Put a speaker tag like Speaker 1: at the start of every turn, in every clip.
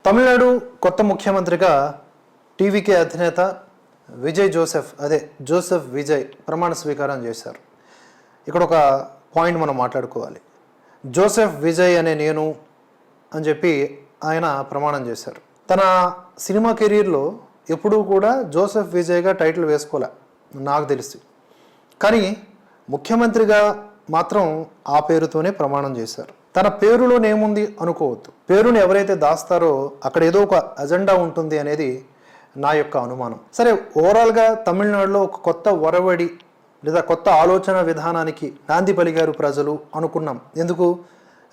Speaker 1: తమిళనాడు కొత్త ముఖ్యమంత్రిగా టీవీకే అధినేత జోసెఫ్ విజయ్ ప్రమాణ స్వీకారం చేశారు. ఇక్కడ ఒక పాయింట్ మనం మాట్లాడుకోవాలి. జోసెఫ్ విజయ్ అనే నేను అని చెప్పి ఆయన ప్రమాణం చేశారు. తన సినిమా కెరీర్లో ఎప్పుడూ కూడా జోసెఫ్ విజయ్గా టైటిల్ వేసుకోలే నాకు తెలిసి, కానీ ముఖ్యమంత్రిగా మాత్రం ఆ పేరుతోనే ప్రమాణం చేశారు. తన పేరులోనేముంది అనుకోవద్దు. పేరుని ఎవరైతే దాస్తారో అక్కడ ఏదో ఒక అజెండా ఉంటుంది అనేది నా యొక్క అనుమానం. సరే, ఓవరాల్గా తమిళనాడులో ఒక కొత్త ఒరవడి లేదా కొత్త ఆలోచన విధానానికి నాంది పలికారు ప్రజలు అనుకున్నాం. ఎందుకు?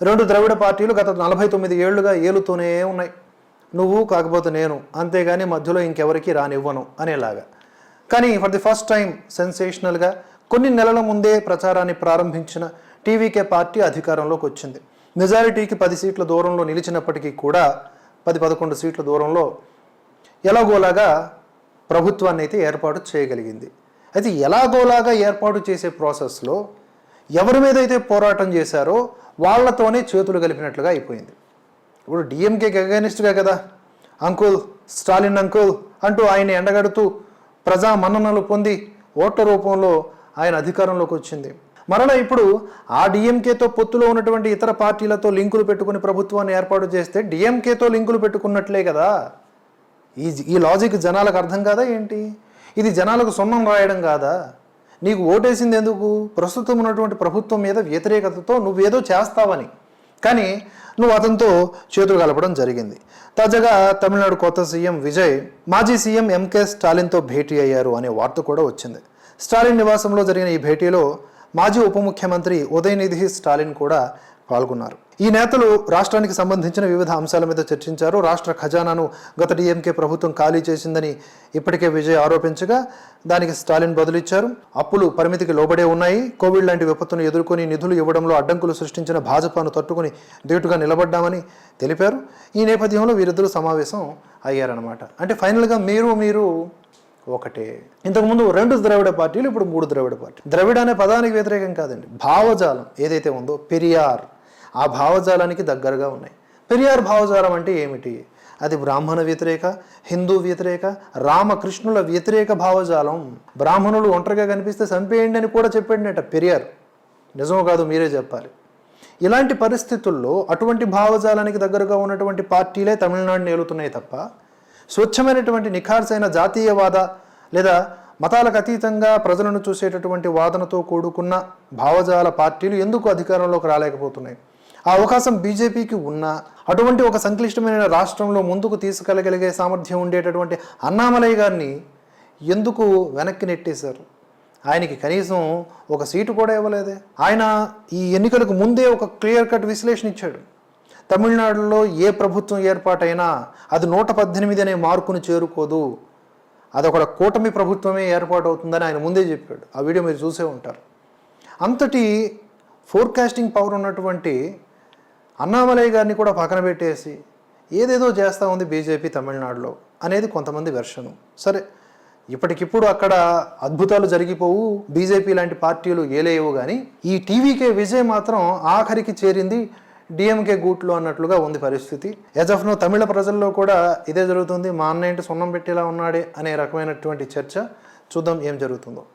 Speaker 1: రెండు ద్రవిడ పార్టీలు గత 49 ఏళ్లుగా ఏలుతూనే ఉన్నాయి. నువ్వు కాకపోతే నేను, అంతేగాని మధ్యలో ఇంకెవరికి రానివ్వను అనేలాగా. కానీ ఫర్ ది ఫస్ట్ టైం సెన్సేషనల్గా కొన్ని నెలల ముందే ప్రచారాన్ని ప్రారంభించిన టీవీకే పార్టీ అధికారంలోకి వచ్చింది. మెజారిటీకి 10 సీట్ల దూరంలో నిలిచినప్పటికీ కూడా 10-11 సీట్ల దూరంలో ఎలాగోలాగా ప్రభుత్వాన్ని అయితే ఏర్పాటు చేయగలిగింది. అయితే ఎలాగోలాగా ఏర్పాటు చేసే ప్రాసెస్లో ఎవరి మీద అయితే పోరాటం చేశారో వాళ్లతోనే చేతులు కలిపినట్లుగా అయిపోయింది. ఇప్పుడు డిఎంకేకి అగైనిస్ట్గా కదా స్టాలిన్ అంకుల్ అంటూ ఆయన ఎండగడుతూ ప్రజా మన్ననలు పొంది ఓట్ల రూపంలో ఆయన అధికారంలోకి వచ్చింది. మరలా ఇప్పుడు ఆ డిఎంకేతో పొత్తులో ఉన్నటువంటి ఇతర పార్టీలతో లింకులు పెట్టుకుని ప్రభుత్వాన్ని ఏర్పాటు చేస్తే డిఎంకేతో లింకులు పెట్టుకున్నట్లే కదా. ఈ లాజిక్ జనాలకు అర్థం కాదా ఏంటి? ఇది జనాలకు సొన్నం రాయడం కాదా? నీకు ఓటేసింది ఎందుకు? ప్రస్తుతం ఉన్నటువంటి ప్రభుత్వం మీద వ్యతిరేకతతో నువ్వేదో చేస్తావని. కానీ నువ్వు అతనితో చేతులు కలపడం జరిగింది. తాజాగా తమిళనాడు కొత్త సీఎం విజయ్ మాజీ సీఎం ఎంకే స్టాలిన్తో భేటీ అయ్యారు అనే వార్త కూడా వచ్చింది. స్టాలిన్ నివాసంలో జరిగిన ఈ భేటీలో మాజీ ఉప ముఖ్యమంత్రి ఉదయనిధి స్టాలిన్ కూడా పాల్గొన్నారు. ఈ నేతలు రాష్ట్రానికి సంబంధించిన వివిధ అంశాల మీద చర్చించారు. రాష్ట్ర ఖజానాను గత డిఎంకే ప్రభుత్వం ఖాళీ చేసిందని ఇప్పటికే విజయ్ ఆరోపించగా దానికి స్టాలిన్ బదులిచ్చారు. అప్పులు పరిమితికి లోబడే ఉన్నాయి. కోవిడ్ లాంటి విపత్తును ఎదుర్కొని నిధులు ఇవ్వడంలో అడ్డంకులు సృష్టించిన భాజపాను తట్టుకుని ధీటుగా నిలబడ్డామని తెలిపారు. ఈ నేపథ్యంలో వీరిద్దరూ సమావేశం అయ్యారనమాట. అంటే ఫైనల్గా మీరు ఒకటే. ఇంతకుముందు 2 ద్రవిడ పార్టీలు, ఇప్పుడు 3 ద్రవిడ పార్టీ. ద్రవిడ అనే పదానికి వ్యతిరేకం కాదండి, భావజాలం ఏదైతే ఉందో పెరియార్, ఆ భావజాలానికి దగ్గరగా ఉన్నాయి. పెరియార్ భావజాలం అంటే ఏమిటి? అది బ్రాహ్మణ వ్యతిరేక, హిందూ వ్యతిరేక, రామకృష్ణుల వ్యతిరేక భావజాలం. బ్రాహ్మణులు ఒంటరిగా కనిపిస్తే చంపేయండి అని కూడా చెప్పాడనట పెరియార్. నిజమో కాదు మీరే చెప్పాలి. ఇలాంటి పరిస్థితుల్లో అటువంటి భావజాలానికి దగ్గరగా ఉన్నటువంటి పార్టీలే తమిళనాడుని ఏలుతున్నాయి తప్ప స్వచ్ఛమైనటువంటి నిఖార్సైన జాతీయవాద లేదా మతాలకు అతీతంగా ప్రజలను చూసేటటువంటి వాదనతో కూడుకున్న భావజాల పార్టీలు ఎందుకు అధికారంలోకి రాలేకపోతున్నాయి? ఆ అవకాశం బీజేపీకి ఉన్నా అటువంటి ఒక సంక్లిష్టమైన రాష్ట్రంలో ముందుకు తీసుకెళ్ళగలిగే సామర్థ్యం ఉండేటటువంటి అన్నామలై గారిని ఎందుకు వెనక్కి నెట్టేశారు? ఆయనకి కనీసం ఒక సీటు కూడా ఇవ్వలేదే. ఆయన ఈ ఎన్నికలకు ముందే ఒక క్లియర్ కట్ విశ్లేషణ ఇచ్చాడు. తమిళనాడులో ఏ ప్రభుత్వం ఏర్పాటైనా అది 118 అనే మార్కును చేరుకోదు, అదొక కూటమి ప్రభుత్వమే ఏర్పాటు అవుతుందని ఆయన ముందే చెప్పాడు. ఆ వీడియో మీరు చూసే ఉంటారు. అంతటి ఫోర్కాస్టింగ్ పవర్ ఉన్నటువంటి అన్నామలై గారిని కూడా పక్కన పెట్టేసి ఏదేదో చేస్తూ ఉంది బీజేపీ తమిళనాడులో అనేది కొంతమంది వెర్షను. సరే, ఇప్పటికిప్పుడు అక్కడ అద్భుతాలు జరిగిపోవు, బీజేపీ లాంటి పార్టీలు ఏలేవు. కానీ ఈ టీవీకే విజయ్ మాత్రం ఆఖరికి చేరింది డిఎంకే గూట్లో అన్నట్లుగా ఉంది పరిస్థితి. యాజ్ ఆఫ్ నో తమిళ ప్రజల్లో కూడా ఇదే జరుగుతుంది. మా అన్న ఏంటి సున్నం పెట్టేలా ఉన్నాడే అనే రకమైనటువంటి చర్చ. చూద్దాం ఏం జరుగుతుందో.